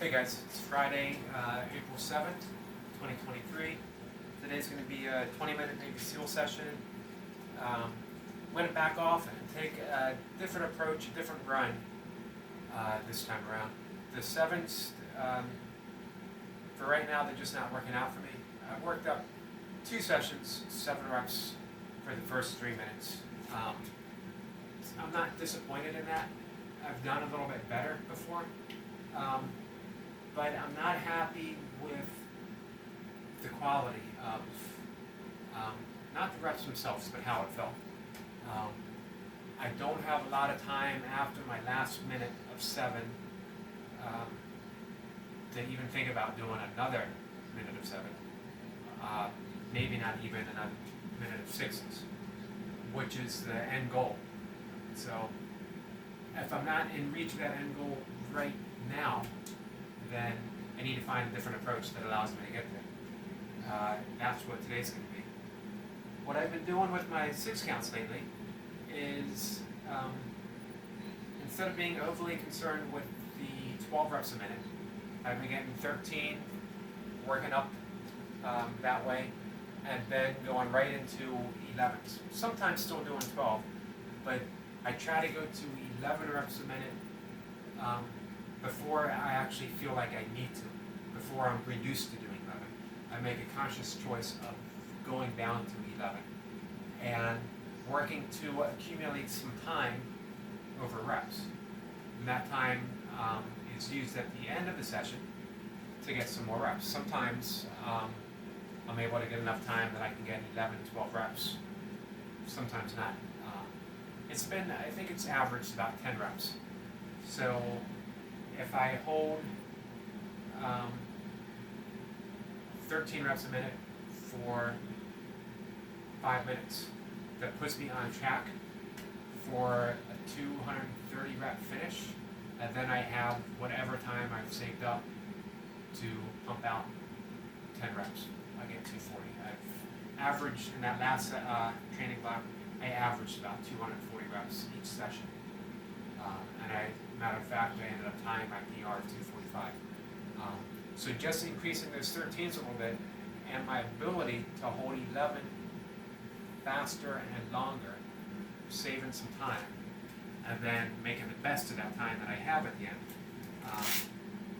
Hey guys, it's Friday, April 7th, 2023. Today's going to be a 20-minute Navy SEAL session. I'm going to back off and take a different approach, a different run this time around. The sevens, for right now, they're just not working out for me. I've worked up 2 sessions, 7 reps for the first 3 minutes. I'm not disappointed in that. I've done a little bit better before. But I'm not happy with the quality of, not the reps themselves, but how it felt. I don't have a lot of time after my last minute of 7 to even think about doing another minute of 7. Maybe not even another minute of 6s, which is the end goal. So if I'm not in reach of that end goal right now, then I need to find a different approach that allows me to get there. That's what today's going to be. What I've been doing with my 6 counts lately is instead of being overly concerned with the 12 reps a minute, I've been getting 13, working up that way, and then going right into 11s. Sometimes still doing 12, but I try to go to 11 reps a minute before I actually feel like I need to, before I'm reduced to doing 11. I make a conscious choice of going down to 11 and working to accumulate some time over reps. And that time is used at the end of the session to get some more reps. Sometimes I'm able to get enough time that I can get 11, 12 reps. Sometimes not. I think it's averaged about 10 reps. So if I hold 13 reps a minute for 5 minutes, that puts me on track for a 230 rep finish, and then I have whatever time I've saved up to pump out 10 reps. I get 240. I've averaged in that last training block, I averaged about 240 reps each session. Matter of fact, I ended up tying my PR of 245. So just increasing those 13s a little bit, and my ability to hold 11 faster and longer, saving some time, and then making the best of that time that I have at the end,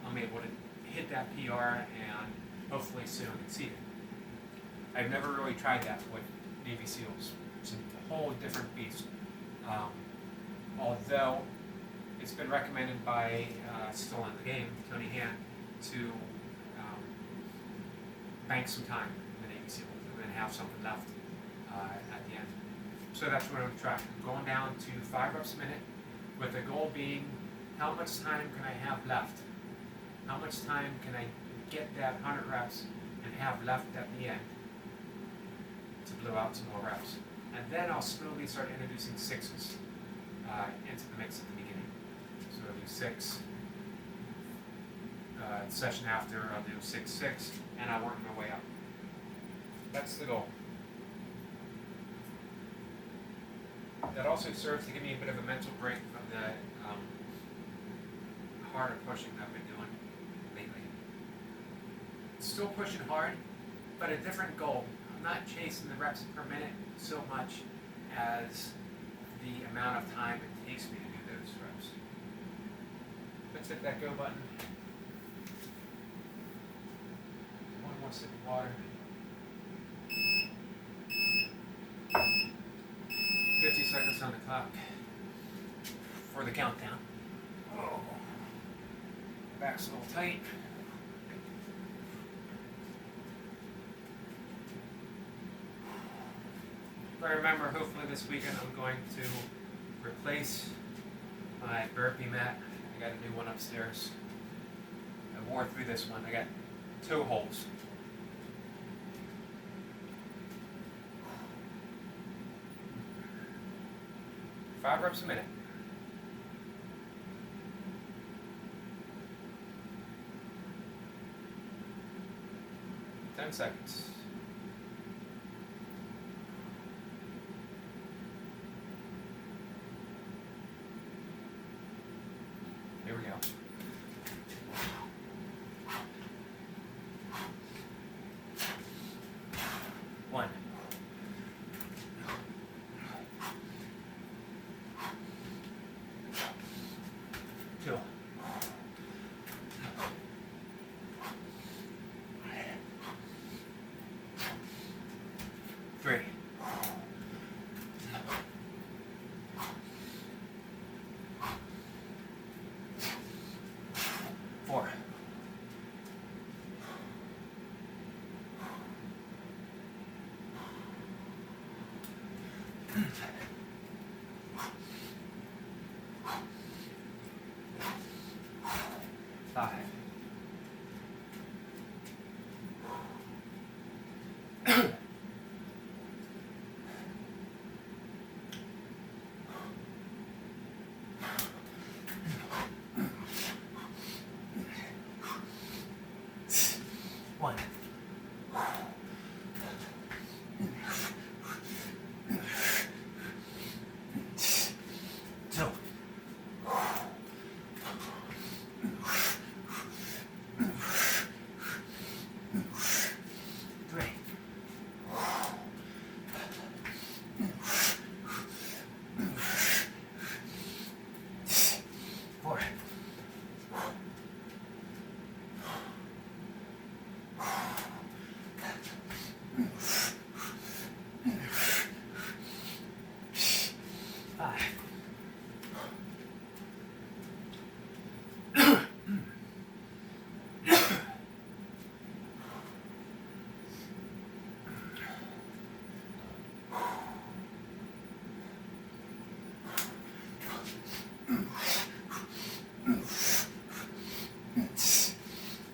I'm able to hit that PR and hopefully soon exceed it. I've never really tried that with Navy SEALs. It's a whole different beast. Although it's been recommended by, still in the game, Tony Han, to bank some time in the Navy SEAL and then have something left at the end. So that's what I'm going to try. I'm going down to 5 reps a minute, with the goal being how much time can I have left? How much time can I get that 100 reps and have left at the end to blow out some more reps? And then I'll slowly start introducing 6s into the mix at the beginning. So I'll do 6. The session after, I'll do 6, 6, and I'll work my way up. That's the goal. That also serves to give me a bit of a mental break from the harder pushing I've been doing lately. Still pushing hard, but a different goal. I'm not chasing the reps per minute so much as the amount of time it takes me to do those reps. Let's hit that go button. One more sip of water. 50 seconds on the clock for the countdown. Oh, back's a little tight. If I remember, hopefully this weekend I'm going to replace my burpee mat. I got a new one upstairs. I wore through this one. I got toe holes. Five reps a minute. Ten seconds. Here we go. 4. 5. 1. 2. 3. 4. 5.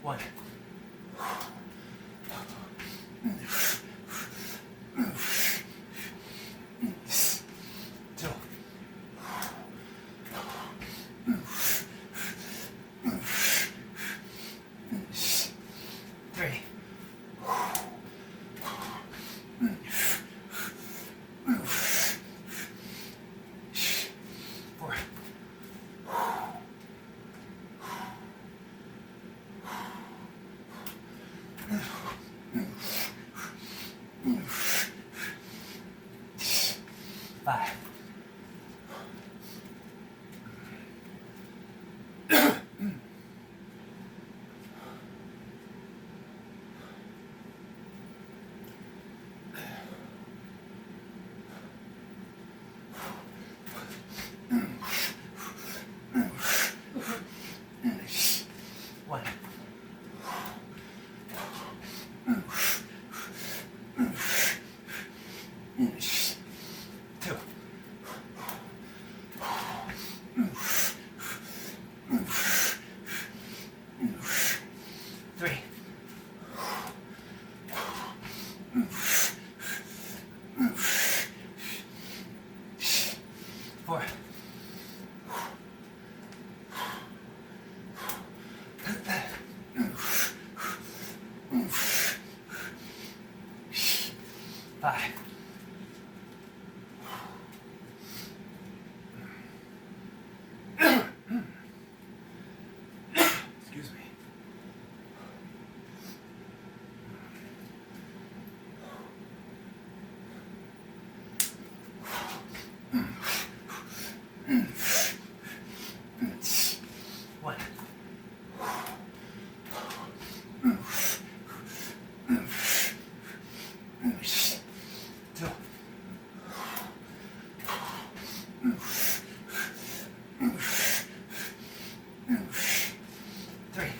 1. 2. 3. 4. 5. 1. 2. 3. 4. 5. Excuse me. 1. 2. 3.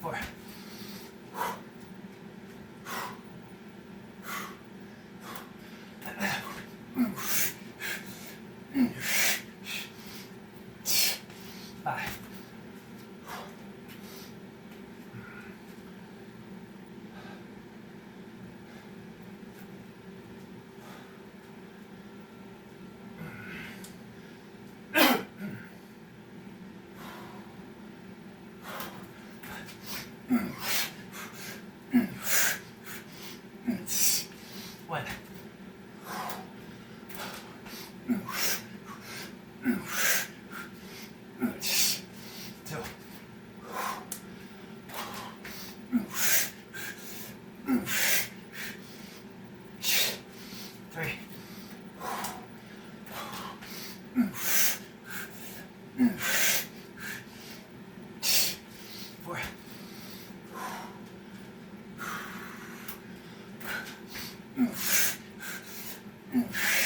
4. 5. 1. 2. 3. 4. 5.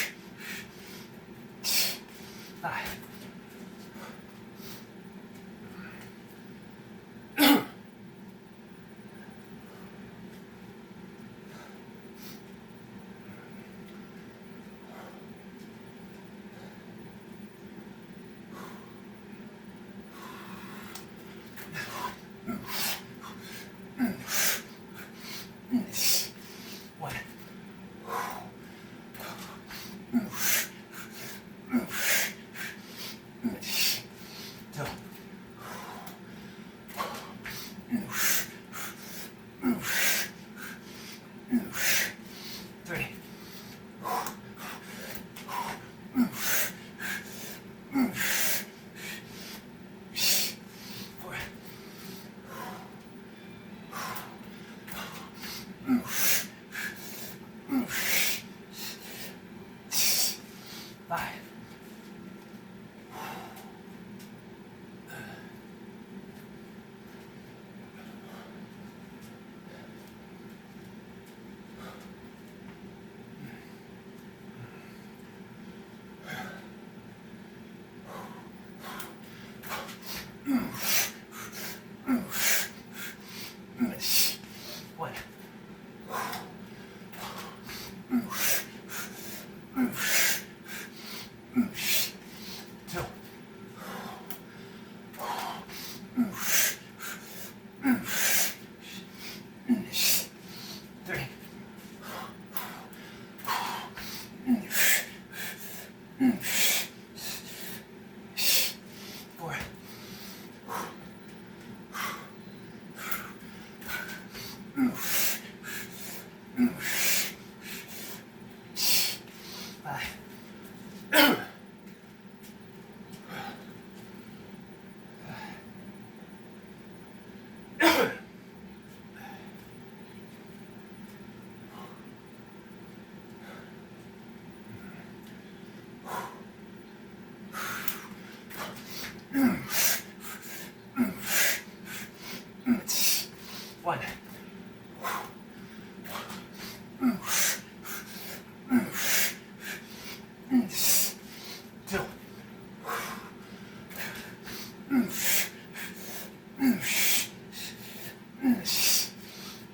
2,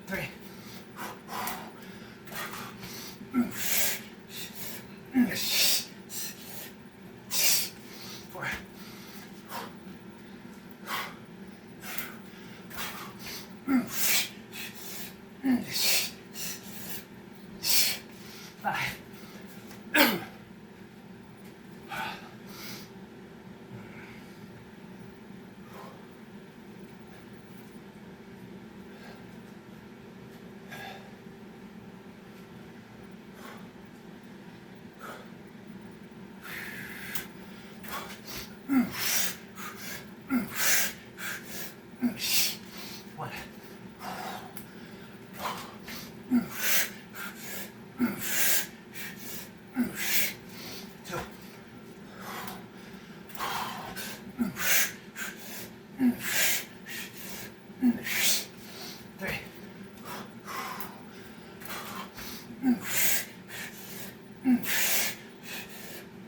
3, 4, 5. One. 2. 3. 4. 5.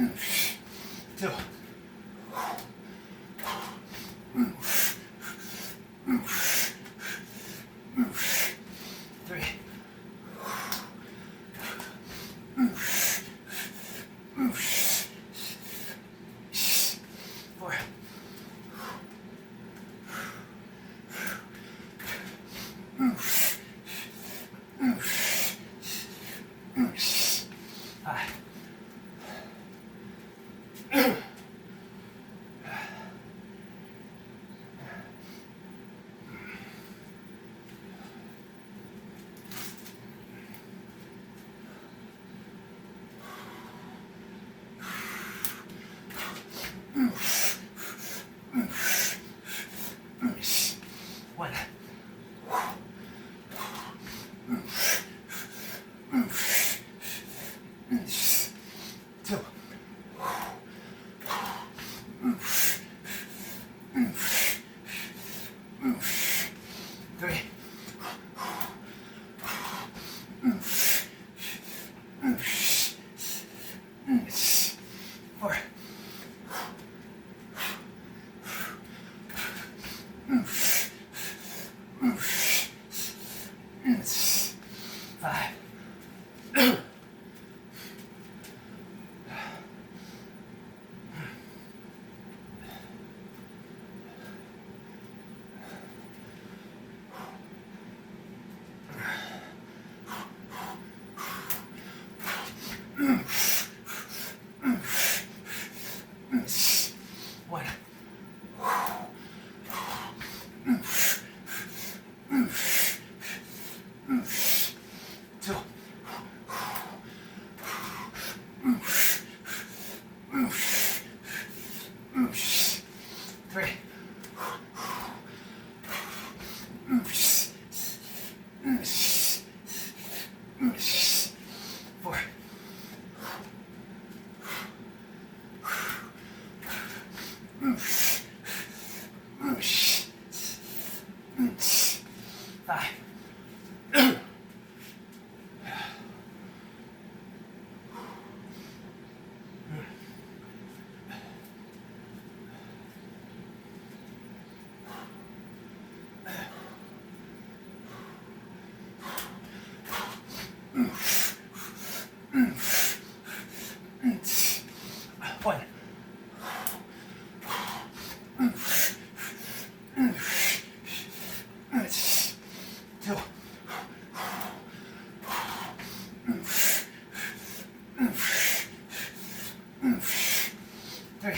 One. 2. 3. 4. 5. One. 2. 3. 4. 5. One. 2. 3. 4. 5. 1. 2. 3.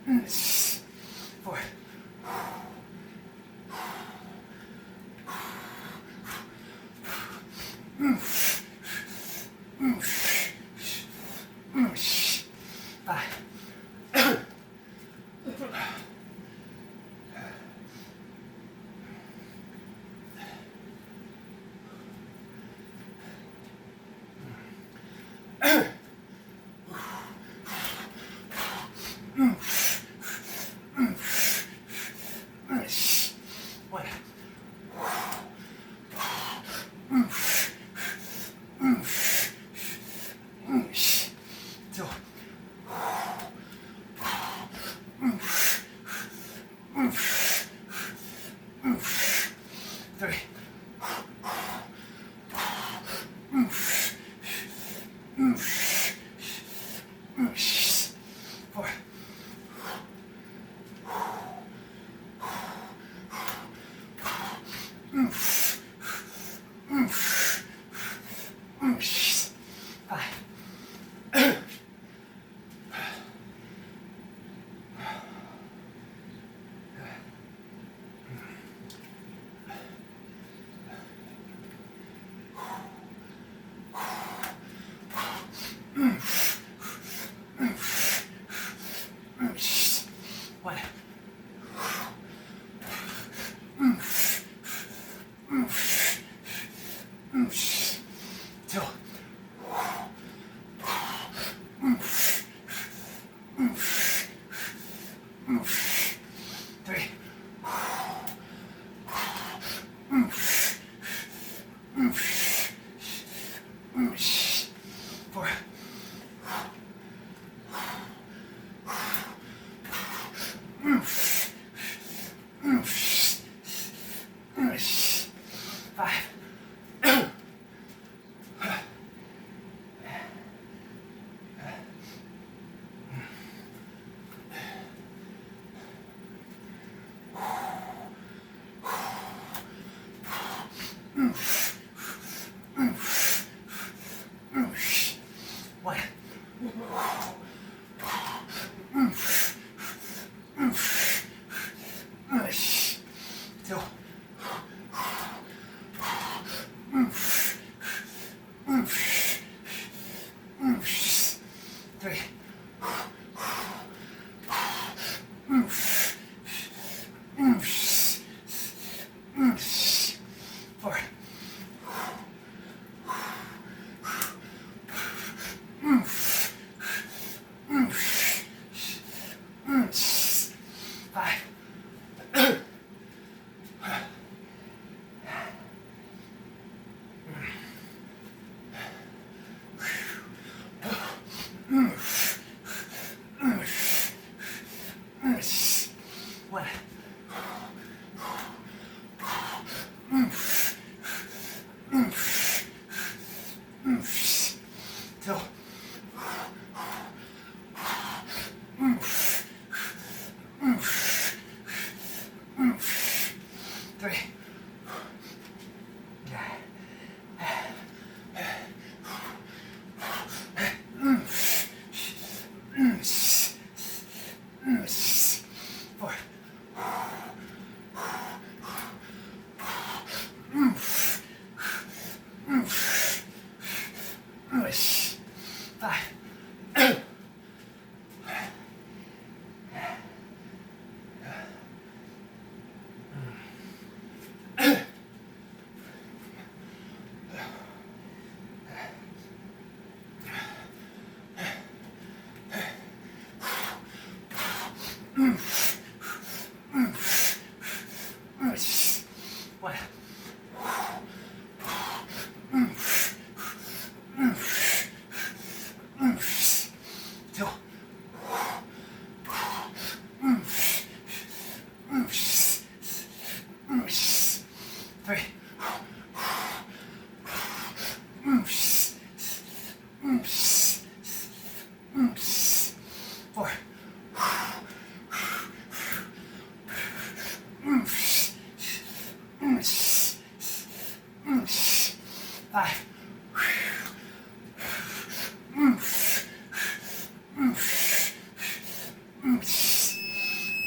4.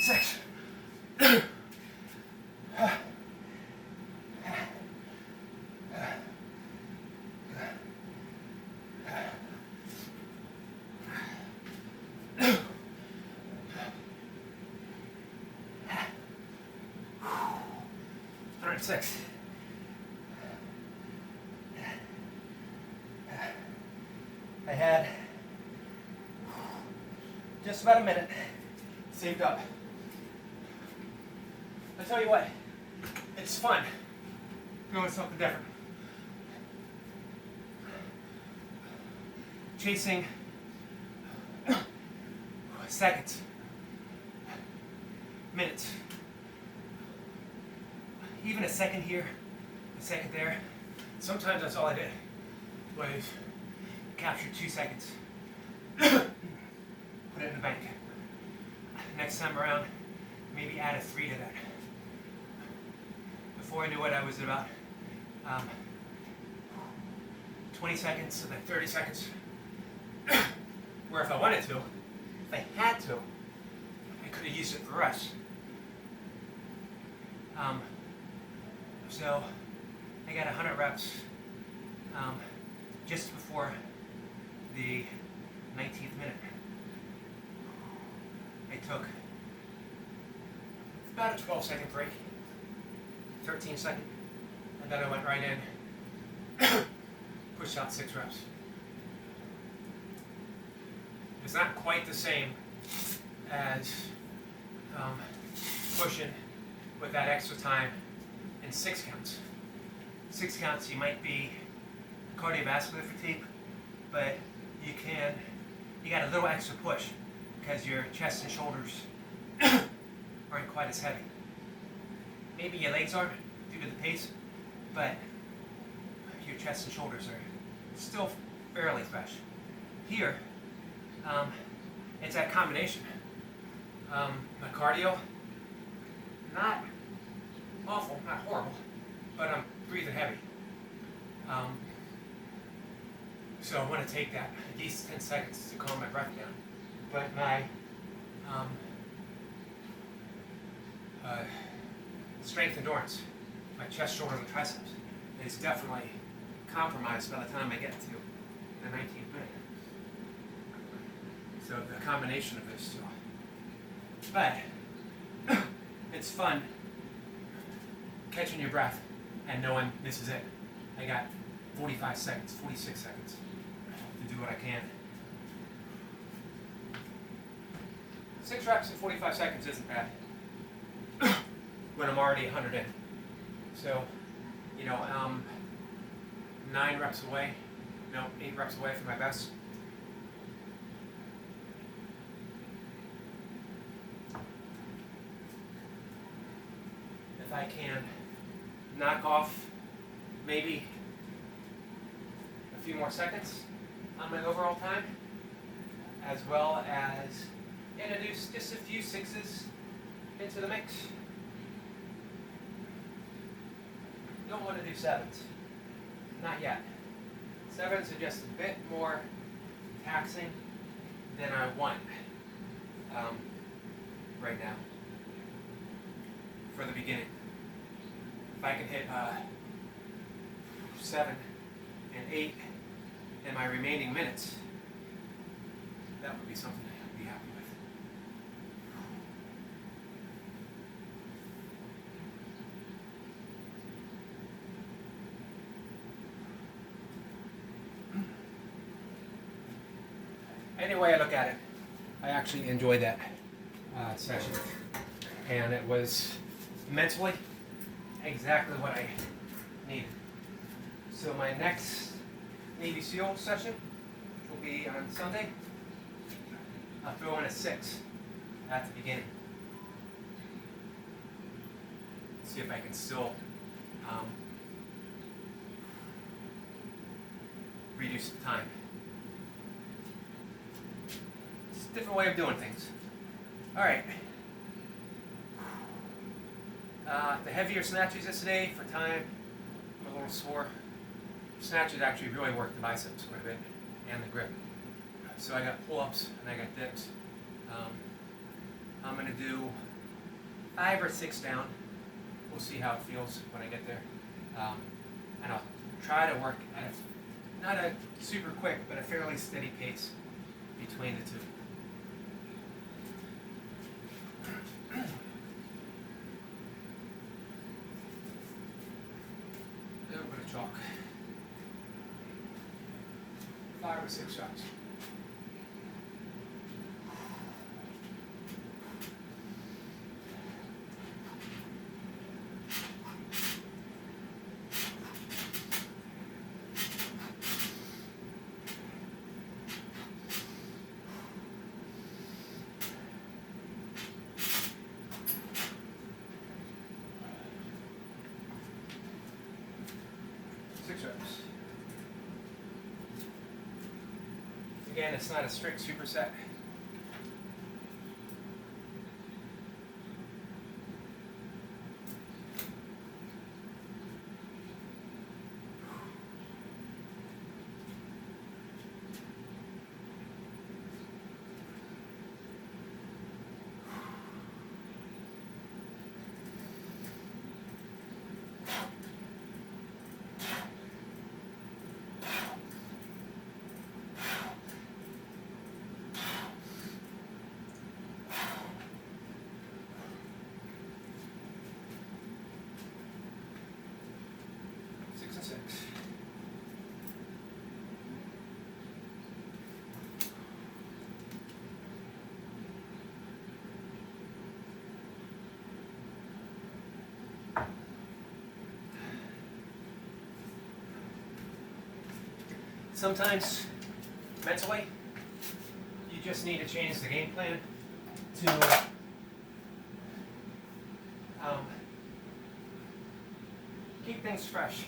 6. 106. I had just about a minute saved up. I tell you what, it's fun doing something different. Chasing seconds, minutes, even a second here, a second there. Sometimes that's all I did was capture 2 seconds, put it in the bank. Next time around, maybe add a 3 to that. Before I knew it, I was at about 20 seconds and then 30 seconds. Where if I wanted to, if I had to, I could have used it for rest. So I got 100 reps just before the 19th minute. I took about a 12-second break, 13-second, and then I went right in, pushed out 6 reps. It's not quite the same as pushing with that extra time in 6 counts. 6 counts, you might be cardiovascular fatigue, but you got a little extra push because your chest and shoulders aren't quite as heavy. Maybe your legs are due to the pace, but your chest and shoulders are still fairly fresh. Here, it's that combination. My cardio, not awful, not horrible, but I'm breathing heavy. So I want to take that at least 10 seconds to calm my breath down. But my strength endurance, my chest, shoulders, and triceps is definitely compromised by the time I get to the 19th minute. So the combination of those two. But it's fun catching your breath and knowing this is it. I got 45 seconds, 46 seconds to do what I can. 6 reps in 45 seconds isn't bad when I'm already 100 in. So, 9 reps away, 8 reps away from my best. If I can knock off maybe a few more seconds on my overall time, as well as introduce just a few 6s into the mix. Don't want to do 7s. Not yet. 7s are just a bit more taxing than I want right now for the beginning. If I can hit 7 and 8 in my remaining minutes, that would be something I'd be happy with. Any way I look at it, I actually enjoyed that session, and it was mentally exactly what I needed. So my next Navy SEAL session, which will be on Sunday, I'll throw in a 6 at the beginning. See if I can still reduce the time. It's a different way of doing things. All right. The heavier snatches yesterday for time, I'm a little sore. Snatches actually really worked the biceps quite a bit and the grip. So I got pull-ups and I got dips. I'm going to do 5 or 6 down. We'll see how it feels when I get there. And I'll try to work at not a super quick, but a fairly steady pace between the two. A little bit of chalk. 5 or 6 shots. Again, it's not a strict superset. Sometimes, mentally, you just need to change the game plan to keep things fresh.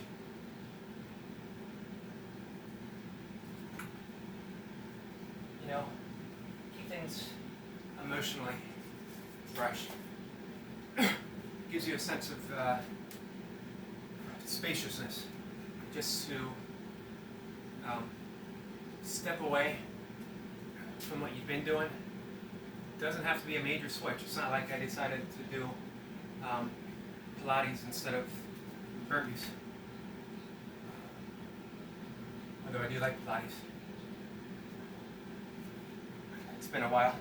You know, keep things emotionally fresh. Gives you a sense of spaciousness, just to step away from what you've been doing. It doesn't have to be a major switch. It's not like I decided to do Pilates instead of burpees. Although I do like Pilates. It's been a while.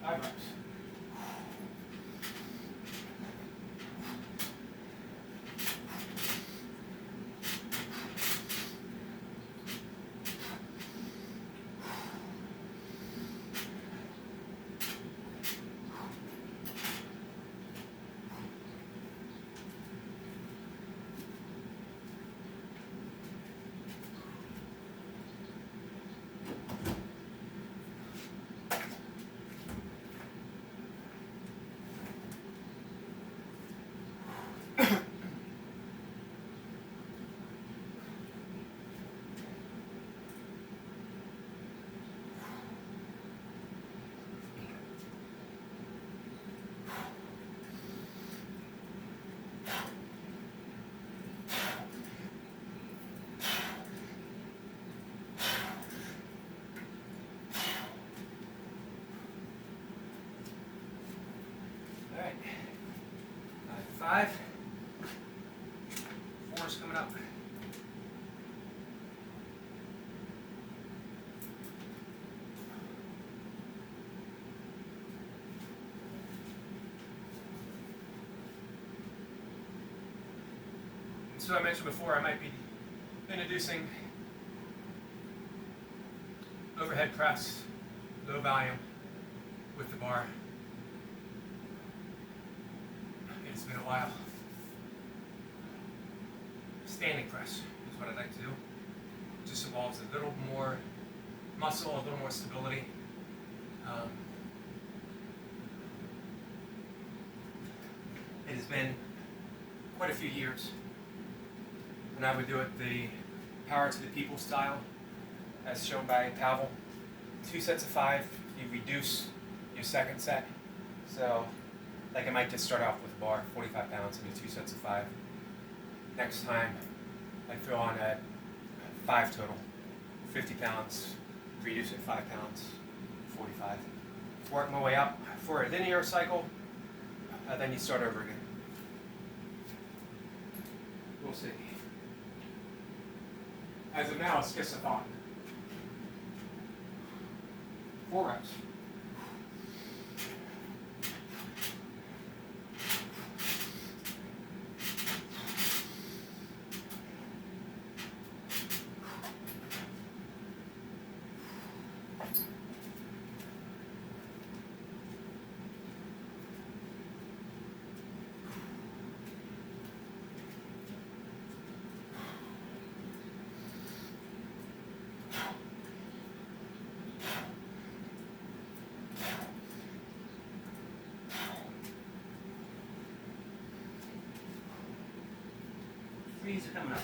5 reps. Alright, 5, 4 is coming up. So I mentioned before I might be introducing overhead press, low volume with the bar. It's been a while. Standing press is what I'd like to do. It just involves a little more muscle, a little more stability. It has been quite a few years when I would do it the power to the people style, as shown by Pavel. 2 sets of 5, you reduce your second set. So, like I might just start off with a bar, 45 pounds, and do 2 sets of 5. Next time, I throw on a 5 total, 50 pounds, reduce it 5 pounds, 45. Work my way up for a linear cycle, and then you start over again. We'll see. As of now, it's just a thought. 4 reps. Threes are coming up.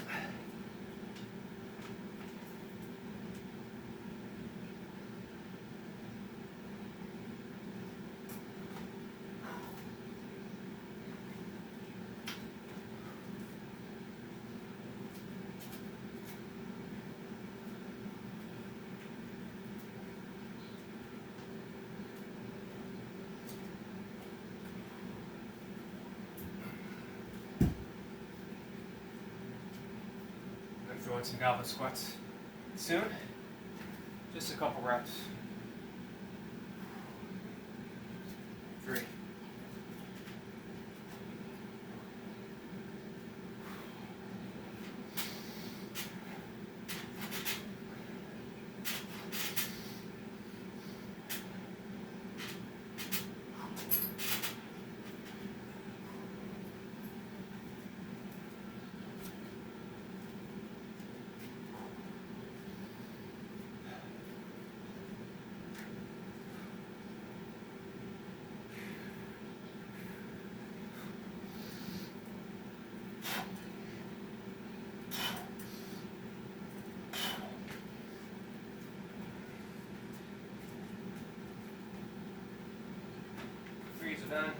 Throwing some goblet squats soon. Just a couple reps. 3. 3s are done.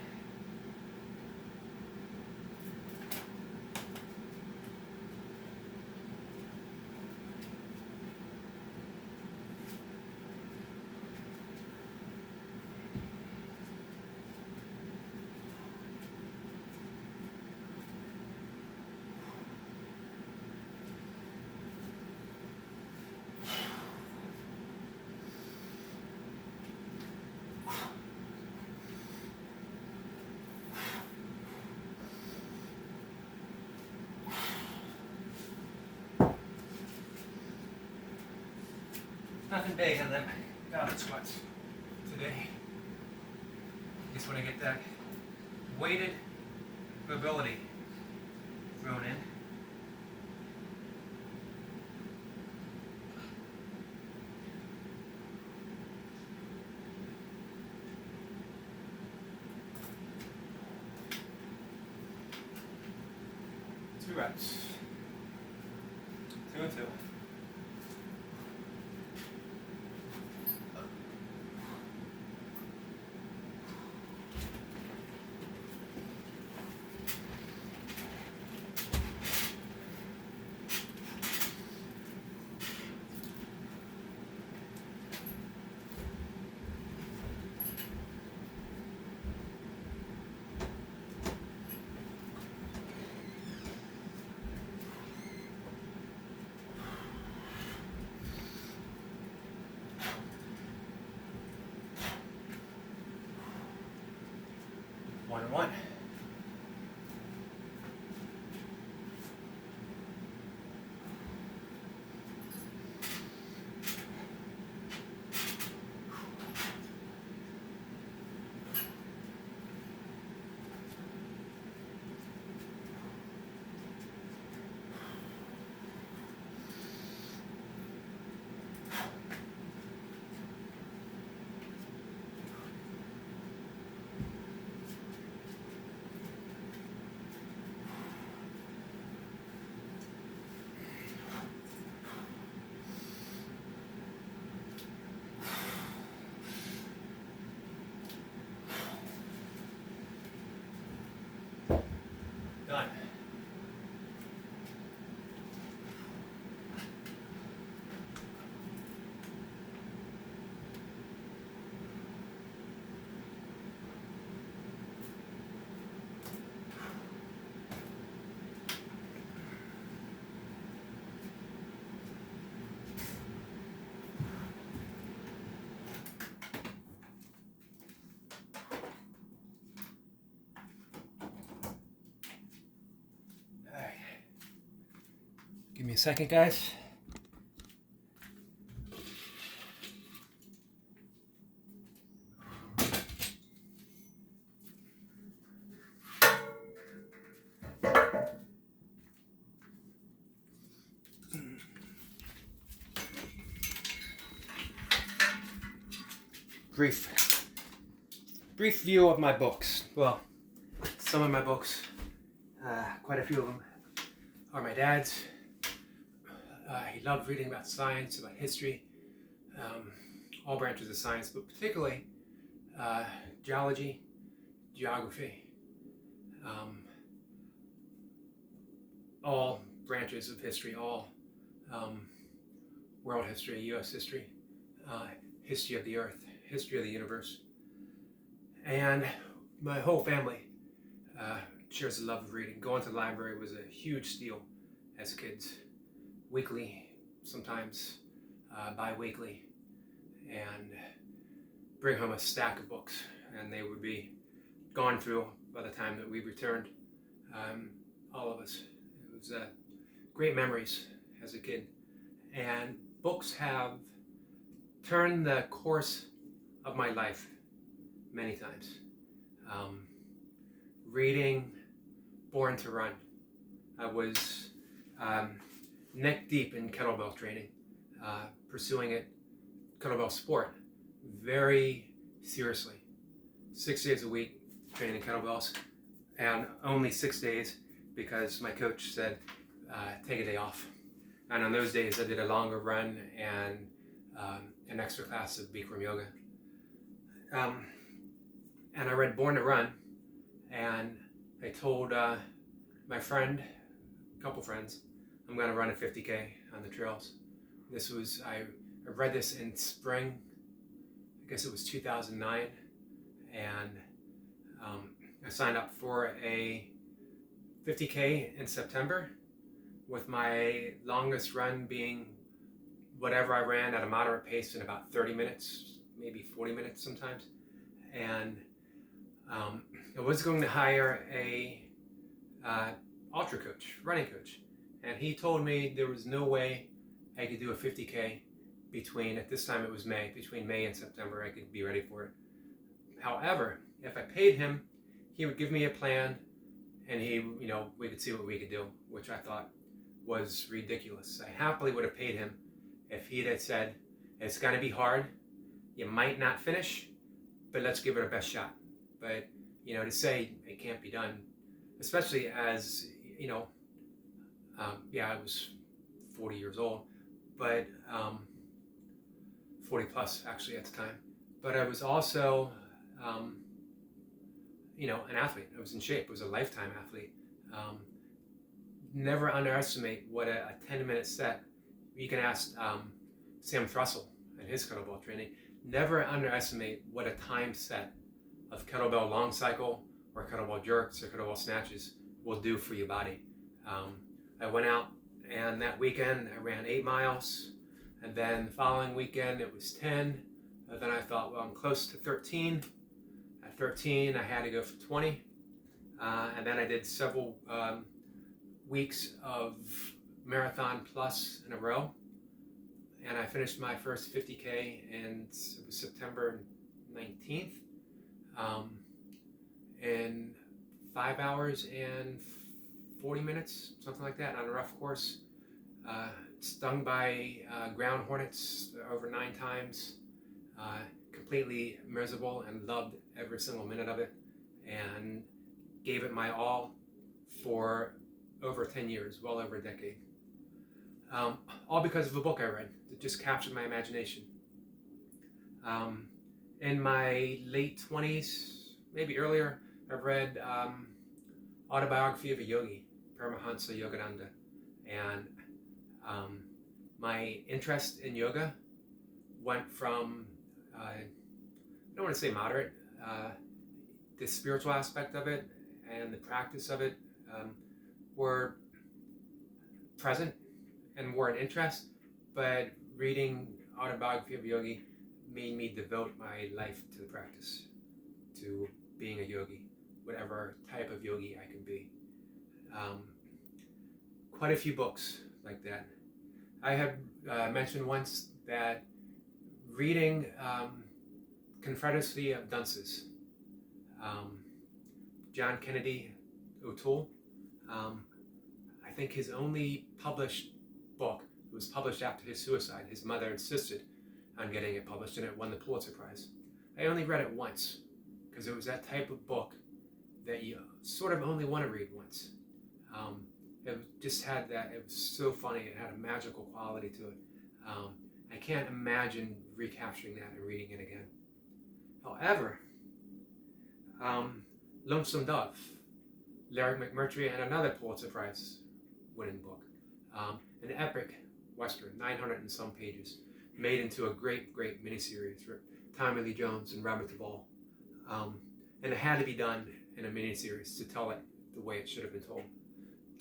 Nothing big on them goblet squats today. Just want to get that weighted mobility thrown in. Two reps. 2 and 2. One and one. second, guys. Brief view of my books. Well, some of my books, quite a few of them, are my dad's. He loved reading about science, about history, all branches of science, but particularly geology, geography, all branches of history, all world history, U.S. history, history of the earth, history of the universe. And my whole family shares a love of reading. Going to the library was a huge deal as kids. Weekly, sometimes bi-weekly, and bring home a stack of books, and they would be gone through by the time that we returned, all of us. It was great memories as a kid, and books have turned the course of my life many times. Reading Born to Run. I was neck deep in kettlebell training, pursuing it, kettlebell sport, very seriously. 6 days a week training kettlebells, and only 6 days because my coach said take a day off. And on those days I did a longer run and an extra class of Bikram yoga. And I read Born to Run, and I told my friend, a couple friends, I'm going to run a 50K on the trails. This was, I read this in spring, I guess it was 2009, and I signed up for a 50K in September, with my longest run being whatever I ran at a moderate pace in about 30 minutes, maybe 40 minutes sometimes. And I was going to hire a ultra coach, running coach, and he told me there was no way I could do a 50K between, at this time it was May, between May and September I could be ready for it. However, if I paid him, he would give me a plan, and we could see what we could do, which I thought was ridiculous. I happily would have paid him if he had said, it's going to be hard, you might not finish, but let's give it our best shot. But, to say it can't be done, especially as, I was 40 years old, but 40 plus actually at the time. But I was also, an athlete. I was in shape. I was a lifetime athlete. Never underestimate what a 10-minute set. You can ask Sam Thrussell and his kettlebell training. Never underestimate what a time set of kettlebell long cycle or kettlebell jerks or kettlebell snatches will do for your body. I went out, and that weekend I ran 8 miles, and then the following weekend it was 10, and then I thought, well, I'm close to 13. At 13 I had to go for 20, and then I did several weeks of marathon plus in a row, and I finished my first 50K, and it was September 19th, in 5 hours and 40 minutes, something like that, on a rough course. Stung by ground hornets over 9 times, completely miserable, and loved every single minute of it, and gave it my all for over 10 years, well over a decade. All because of a book I read that just captured my imagination. In my late 20s, maybe earlier, I read Autobiography of a Yogi, Paramahansa Yogananda, and my interest in yoga went from, I don't want to say moderate, the spiritual aspect of it and the practice of it were present and were an interest, but reading Autobiography of a Yogi made me devote my life to the practice, to being a yogi, whatever type of yogi I can be. Quite a few books like that. I had mentioned once that reading Confederacy of Dunces, John Kennedy O'Toole, I think his only published book, it was published after his suicide. His mother insisted on getting it published, and it won the Pulitzer Prize. I only read it once, because it was that type of book that you sort of only want to read once. It just had that, it was so funny, it had a magical quality to it. I can't imagine recapturing that and reading it again. However, Lonesome Dove, Larry McMurtry, and another Pulitzer Prize winning book. An epic Western, 900 and some pages, made into a great miniseries with Tommy Lee Jones and Robert Duvall. And it had to be done in a miniseries to tell it the way it should have been told.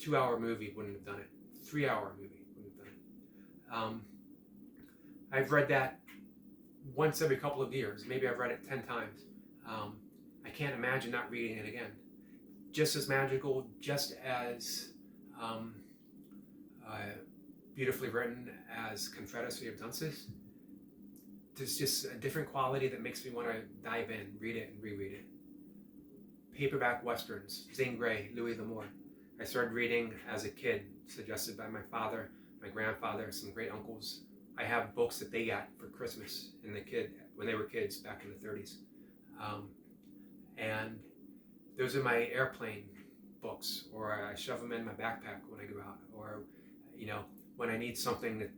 2-hour movie wouldn't have done it. 3-hour movie wouldn't have done it. I've read that once every couple of years. Maybe I've read it 10 times. I can't imagine not reading it again. Just as magical, just as beautifully written as Confederacy of Dunces. There's just a different quality that makes me want to dive in, read it, and reread it. Paperback westerns, Zane Grey, Louis L'Amour. I started reading as a kid, suggested by my father, my grandfather, some great uncles. I have books that they got for Christmas when they were kids back in the 30s. And those are my airplane books, or I shove them in my backpack when I go out, or when I need something to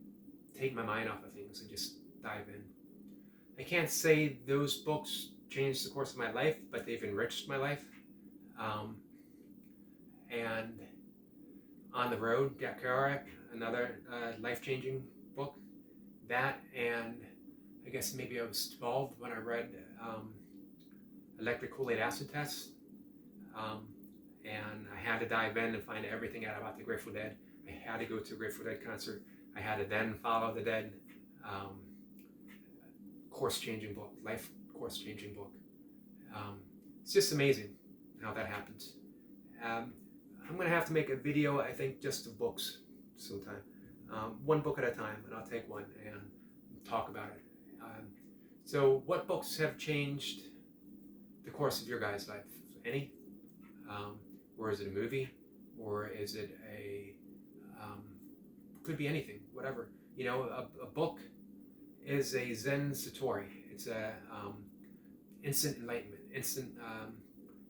take my mind off of things and just dive in. I can't say those books changed the course of my life, but they've enriched my life. And On the Road, Jack Kerouac, another life-changing book. That, and I guess maybe I was 12 when I read Electric Kool-Aid Acid Test. And I had to dive in and find everything out about the Grateful Dead. I had to go to a Grateful Dead concert. I had to then follow the Dead. Course-changing book, life course-changing book. It's just amazing how that happens. I'm going to have to make a video, I think, just of books sometime. One book at a time, and I'll take one and talk about it. So what books have changed the course of your guys' life? Any? Or is it a movie? Or is it could be anything, whatever. A book is a Zen Satori. It's a instant enlightenment, instant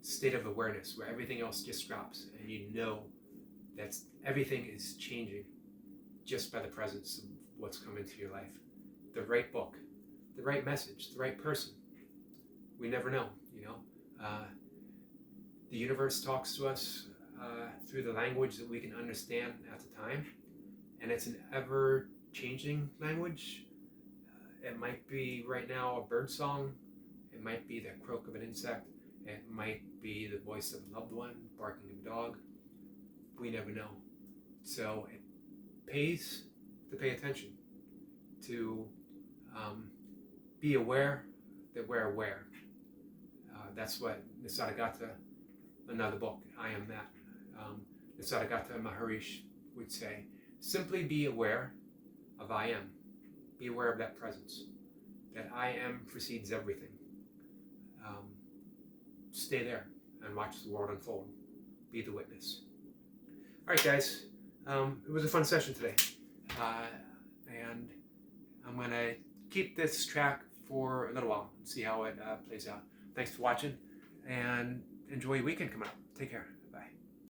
state of awareness where everything else just drops, and that everything is changing just by the presence of what's come into your life. The right book, the right message, the right person. We never know, The universe talks to us through the language that we can understand at the time, and it's an ever-changing language. It might be right now a bird song. It might be the croak of an insect. It might be the voice of a loved one, barking of a dog. We never know. So it pays to pay attention, to be aware that we're aware. That's what Nisargadatta, another book, I Am That, Nisargadatta Maharishi would say. Simply be aware of I am. Be aware of that presence. That I am precedes everything. Stay there and watch the world unfold. Be the witness. All right, guys. It was a fun session today. And I'm going to keep this track for a little while and see how it plays out. Thanks for watching, and enjoy your weekend coming up. Take care.